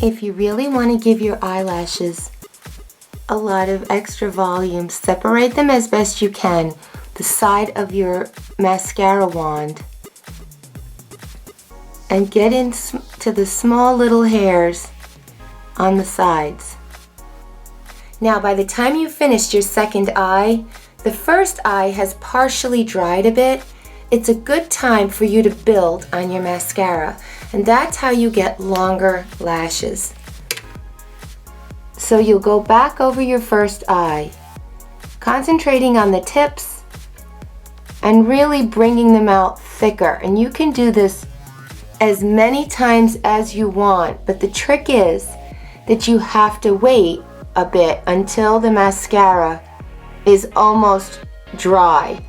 If you really want to give your eyelashes a lot of extra volume, separate them as best you can, the side of your mascara wand, and get into the small little hairs on the sides. Now, by the time you've finished your second eye, the first eye has partially dried a bit. It's a good time for you to build on your mascara, and that's how you get longer lashes. So you'll go back over your first eye, concentrating on the tips and really bringing them out thicker. And you can do this as many times as you want, but the trick is that you have to wait a bit until the mascara is almost dry.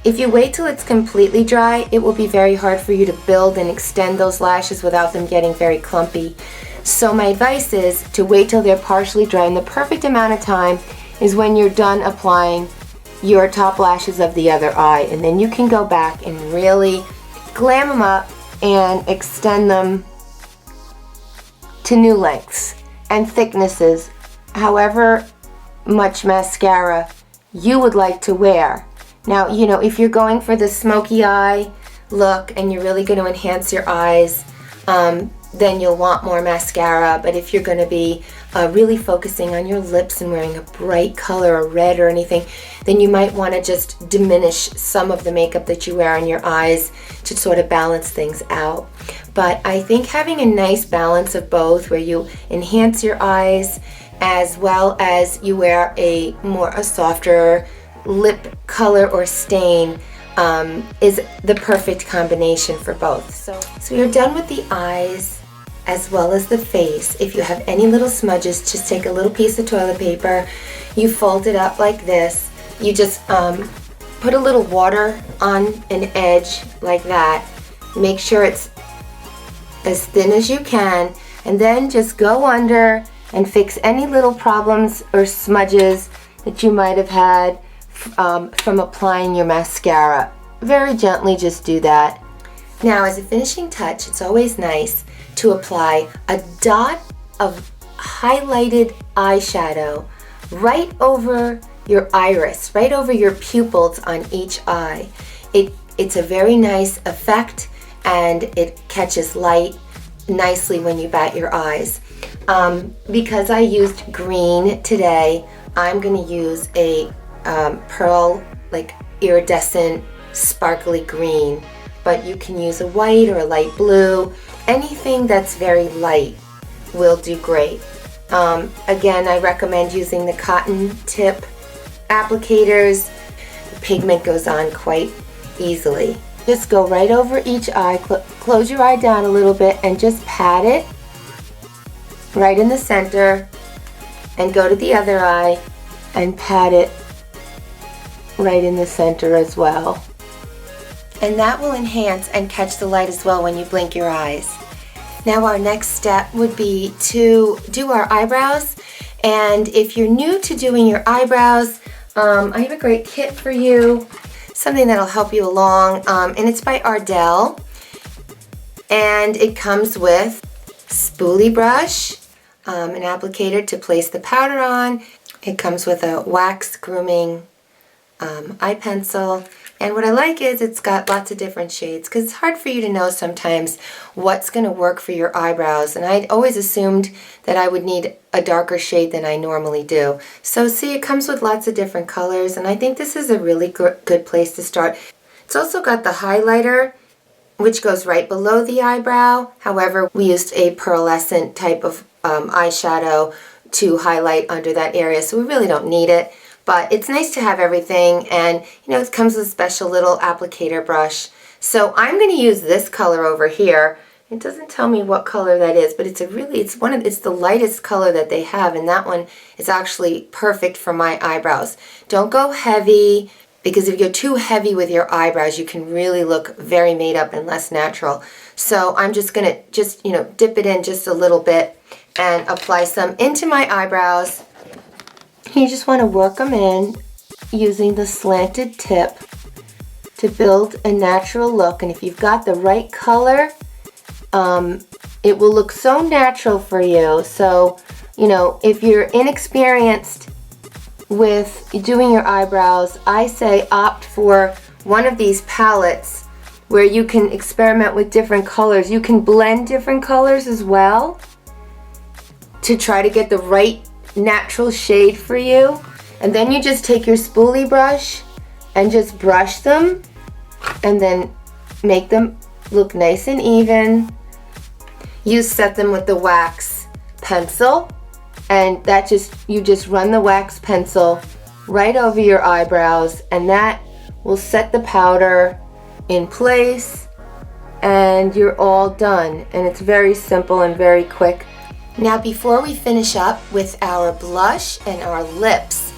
If you wait till it's completely dry, it will be very hard for you to build and extend those lashes without them getting very clumpy. So my advice is to wait till they're partially dry, and the perfect amount of time is when you're done applying your top lashes of the other eye, and then you can go back and really glam them up and extend them to new lengths and thicknesses, however much mascara you would like to wear. Now, you know, if you're going for the smoky eye look and you're really going to enhance your eyes, then you'll want more mascara. But if you're going to be really focusing on your lips and wearing a bright color, a red or anything, then you might want to just diminish some of the makeup that you wear on your eyes to sort of balance things out. But I think having a nice balance of both, where you enhance your eyes as well as you wear a softer lip color or stain, is the perfect combination for both. So you're done with the eyes as well as the face. If you have any little smudges, just take a little piece of toilet paper, you fold it up like this, you just put a little water on an edge like that, make sure it's as thin as you can, and then just go under and fix any little problems or smudges that you might have had from applying your mascara. Very gently just do that. Now, as a finishing touch, it's always nice to apply a dot of highlighted eyeshadow right over your iris, right over your pupils on each eye. It's a very nice effect, and it catches light nicely when you bat your eyes. Because I used green today, I'm going to use a pearl, like iridescent sparkly green, but you can use a white or a light blue. Anything that's very light will do great. Again, I recommend using the cotton tip applicators. The pigment goes on quite easily. Just go right over each eye, close your eye down a little bit and just pat it right in the center, and go to the other eye and pat it right in the center as well. And that will enhance and catch the light as well when you blink your eyes. Now our next step would be to do our eyebrows. And if you're new to doing your eyebrows, I have a great kit for you, something that'll help you along, and it's by Ardell. And it comes with spoolie brush, an applicator to place the powder on. It comes with a wax grooming eye pencil, and what I like is it's got lots of different shades, because it's hard for you to know sometimes what's going to work for your eyebrows, and I always assumed that I would need a darker shade than I normally do. So see, it comes with lots of different colors, and I think this is a really good place to start. It's also got the highlighter, which goes right below the eyebrow. However, we used a pearlescent type of eyeshadow to highlight under that area, so we really don't need it. But it's nice to have everything, and you know, it comes with a special little applicator brush. So I'm going to use this color over here. It doesn't tell me what color that is, but it's the lightest color that they have, and that one is actually perfect for my eyebrows. Don't go heavy, because if you're too heavy with your eyebrows, you can really look very made up and less natural. So I'm just going to dip it in just a little bit and apply some into my eyebrows. You just want to work them in using the slanted tip to build a natural look. And if you've got the right color, it will look so natural for you. So, you know, if you're inexperienced with doing your eyebrows, I say opt for one of these palettes where you can experiment with different colors. You can blend different colors as well to try to get the right natural shade for you. And then you just take your spoolie brush and just brush them and then make them look nice and even. You set them with the wax pencil, and that you just run the wax pencil right over your eyebrows, and that will set the powder in place, and you're all done. And it's very simple and very quick. Now, before we finish up with our blush and our lips,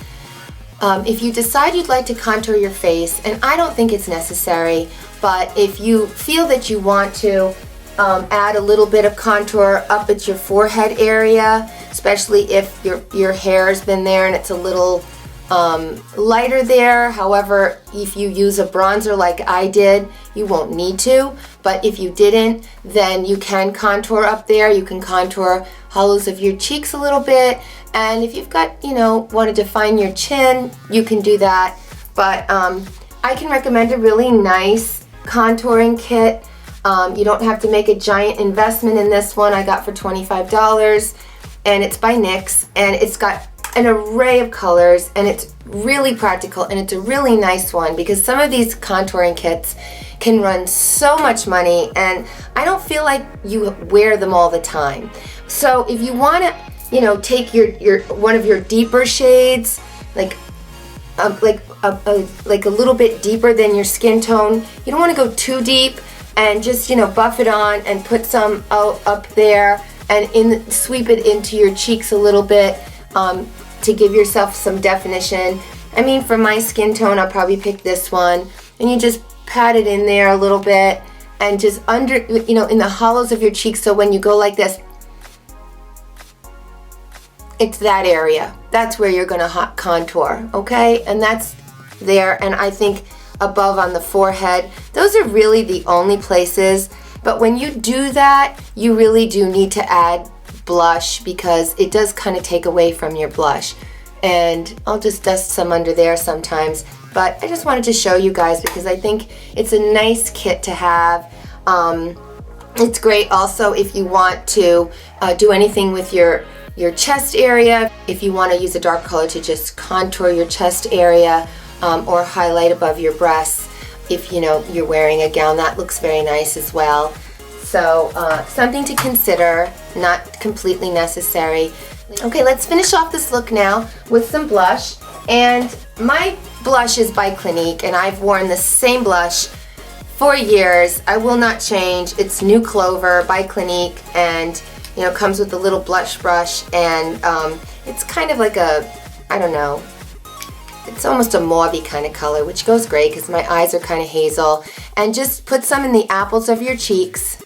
if you decide you'd like to contour your face, and I don't think it's necessary, but if you feel that you want to add a little bit of contour up at your forehead area, especially if your hair's been there and it's a little lighter there. However, if you use a bronzer like I did, you won't need to. But if you didn't, then you can contour up there. You can contour hollows of your cheeks a little bit. And if you've got, you know, want to define your chin, you can do that. But I can recommend a really nice contouring kit. You don't have to make a giant investment in this one. I got for $25, and it's by NYX, and it's got an array of colors, and it's really practical, and it's a really nice one because some of these contouring kits can run so much money, and I don't feel like you wear them all the time. So if you want to, you know, take your one of your deeper shades, like a little bit deeper than your skin tone, you don't want to go too deep, and just, you know, buff it on and put some up there and sweep it into your cheeks a little bit to give yourself some definition. I mean, for my skin tone, I'll probably pick this one, and you just pat it in there a little bit and just under, you know, in the hollows of your cheeks, so when you go like this, it's that area. That's where you're gonna hot contour, okay? And that's there, and I think above on the forehead. Those are really the only places, but when you do that, you really do need to add blush because it does kind of take away from your blush. And I'll just dust some under there sometimes, but I just wanted to show you guys because I think it's a nice kit to have. It's great also if you want to do anything with your chest area, if you want to use a dark color to just contour your chest area, or highlight above your breasts. If, you know, you're wearing a gown, that looks very nice as well. So something to consider, not completely necessary. Okay, let's finish off this look now with some blush. And my blush is by Clinique, and I've worn the same blush for years. I will not change. It's New Clover by Clinique, and, you know, comes with a little blush brush, and it's kind of like a, I don't know, it's almost a mauve-y kind of color, which goes great because my eyes are kind of hazel. And just put some in the apples of your cheeks,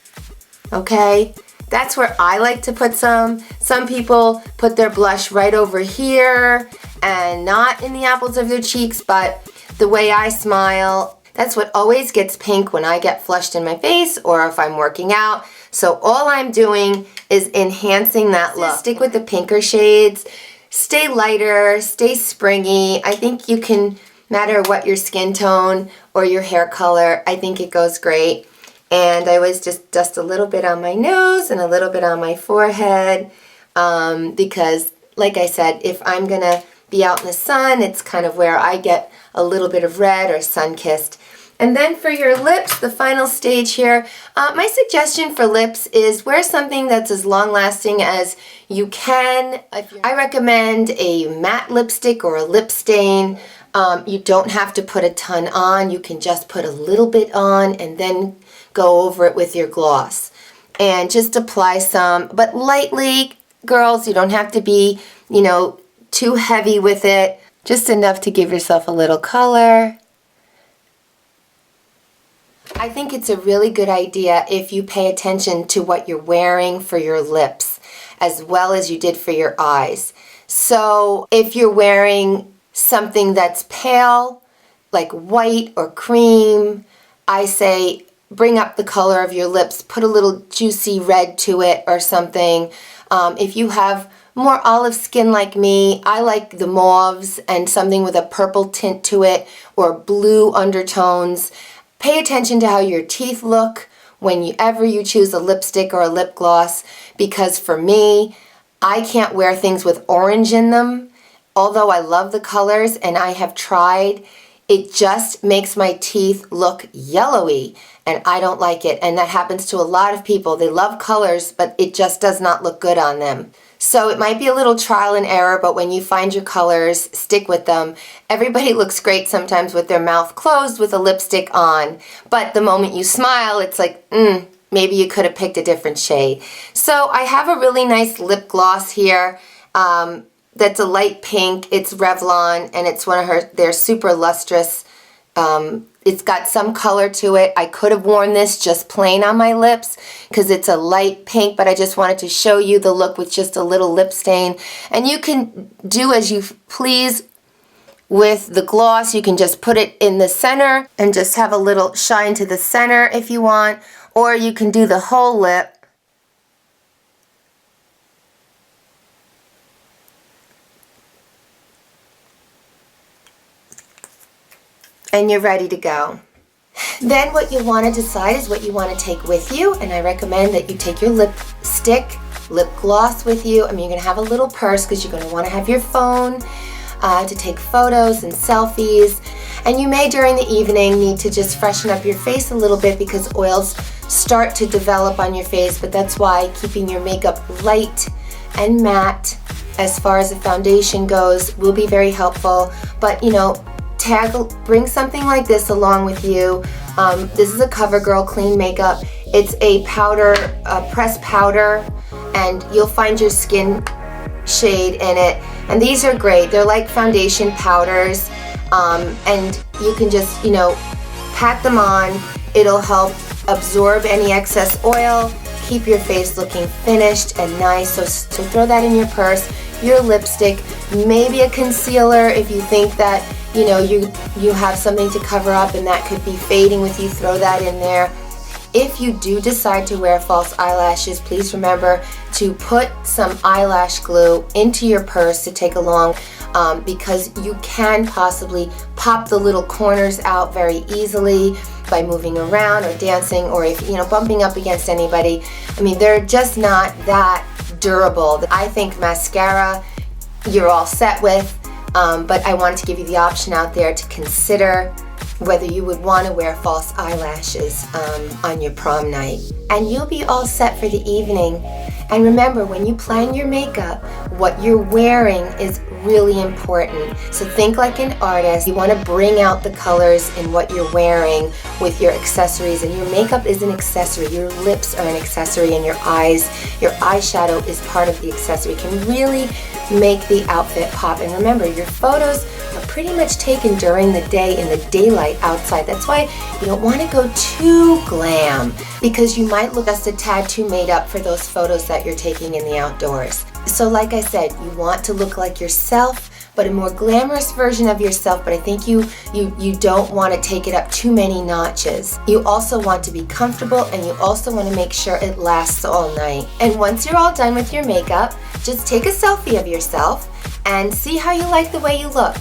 okay? That's where I like to put some. Some people put their blush right over here and not in the apples of their cheeks, but the way I smile, that's what always gets pink when I get flushed in my face or if I'm working out. So all I'm doing is enhancing that look. Stick with the pinker shades. Stay lighter, stay springy. I think you can, matter what your skin tone or your hair color, I think it goes great. And I always just dust a little bit on my nose and a little bit on my forehead because, like I said, if I'm gonna be out in the sun, it's kind of where I get a little bit of red or sun-kissed. And then for your lips, the final stage here, my suggestion for lips is wear something that's as long-lasting as you can. I recommend a matte lipstick or a lip stain. You don't have to put a ton on. You can just put a little bit on and then go over it with your gloss. And just apply some, but lightly, girls. You don't have to be, you know, too heavy with it. Just enough to give yourself a little color. I think it's a really good idea if you pay attention to what you're wearing for your lips as well as you did for your eyes. So if you're wearing something that's pale, like white or cream, I say bring up the color of your lips, put a little juicy red to it or something. If you have more olive skin like me, I like the mauves and something with a purple tint to it or blue undertones. Pay attention to how your teeth look whenever you choose a lipstick or a lip gloss, because for me, I can't wear things with orange in them. Although I love the colors and I have tried, it just makes my teeth look yellowy and I don't like it. And that happens to a lot of people. They love colors, but it just does not look good on them. So it might be a little trial and error, but when you find your colors, stick with them. Everybody looks great sometimes with their mouth closed with a lipstick on, but the moment you smile, it's like, maybe you could have picked a different shade. So I have a really nice lip gloss here. That's a light pink. It's Revlon, and it's one of they're super lustrous. It's got some color to it. I could have worn this just plain on my lips because it's a light pink, but I just wanted to show you the look with just a little lip stain. And you can do as you please with the gloss. You can just put it in the center and just have a little shine to the center if you want, or you can do the whole lip. And you're ready to go. Then what you want to decide is what you want to take with you, and I recommend that you take your lipstick, lip gloss with you. I mean, you're going to have a little purse because you're going to want to have your phone to take photos and selfies, and you may during the evening need to just freshen up your face a little bit because oils start to develop on your face, but that's why keeping your makeup light and matte as far as the foundation goes will be very helpful. But you know, bring something like this along with you. This is a CoverGirl Clean Makeup. It's a powder, pressed powder, and you'll find your skin shade in it. And these are great. They're like foundation powders, and you can just, you know, pat them on. It'll help absorb any excess oil, keep your face looking finished and nice. So throw that in your purse. Your lipstick, maybe a concealer if you think that, you know, you have something to cover up and that could be fading with you, throw that in there. If you do decide to wear false eyelashes, please remember to put some eyelash glue into your purse to take along, because you can possibly pop the little corners out very easily by moving around or dancing, or if, you know, bumping up against anybody. I mean, they're just not that durable. I think mascara you're all set with, but I wanted to give you the option out there to consider whether you would want to wear false eyelashes on your prom night. And you'll be all set for the evening. And remember, when you plan your makeup, what you're wearing is really important. So think like an artist. You want to bring out the colors in what you're wearing with your accessories. And your makeup is an accessory. Your lips are an accessory, and your eyes, your eyeshadow is part of the accessory. It can really make the outfit pop. And remember, your photos are pretty much taken during the day in the daylight outside. That's why you don't want to go too glam, because you might look just a tad too made up for those photos that you're taking in the outdoors. So like I said, you want to look like yourself, but a more glamorous version of yourself, but I think you don't want to take it up too many notches. You also want to be comfortable, and you also want to make sure it lasts all night. And once you're all done with your makeup, just take a selfie of yourself and see how you like the way you look.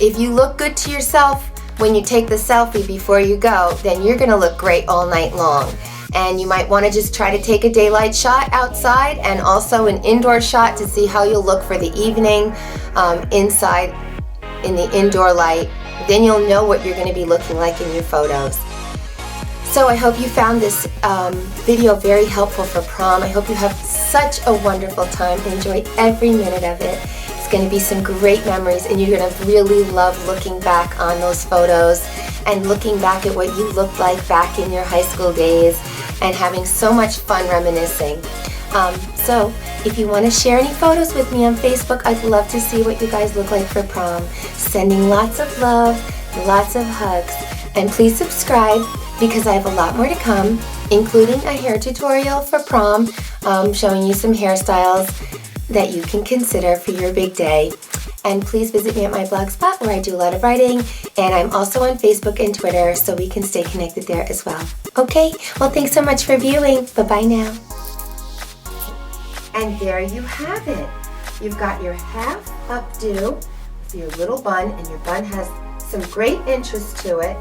If you look good to yourself when you take the selfie before you go, then you're going to look great all night long. And you might want to just try to take a daylight shot outside and also an indoor shot to see how you'll look for the evening inside in the indoor light. Then you'll know what you're going to be looking like in your photos. So I hope you found this video very helpful for prom. I hope you have such a wonderful time. Enjoy every minute of it. It's going to be some great memories, and you're going to really love looking back on those photos and looking back at what you looked like back in your high school days and having so much fun reminiscing. So if you want to share any photos with me on Facebook, I'd love to see what you guys look like for prom. Sending lots of love, lots of hugs, and please subscribe because I have a lot more to come, including a hair tutorial for prom, showing you some hairstyles that you can consider for your big day. And please visit me at my blog spot where I do a lot of writing. And I'm also on Facebook and Twitter, so we can stay connected there as well. Okay, well, thanks so much for viewing. Bye-bye now. And there you have it. You've got your half updo with your little bun, and your bun has some great interest to it.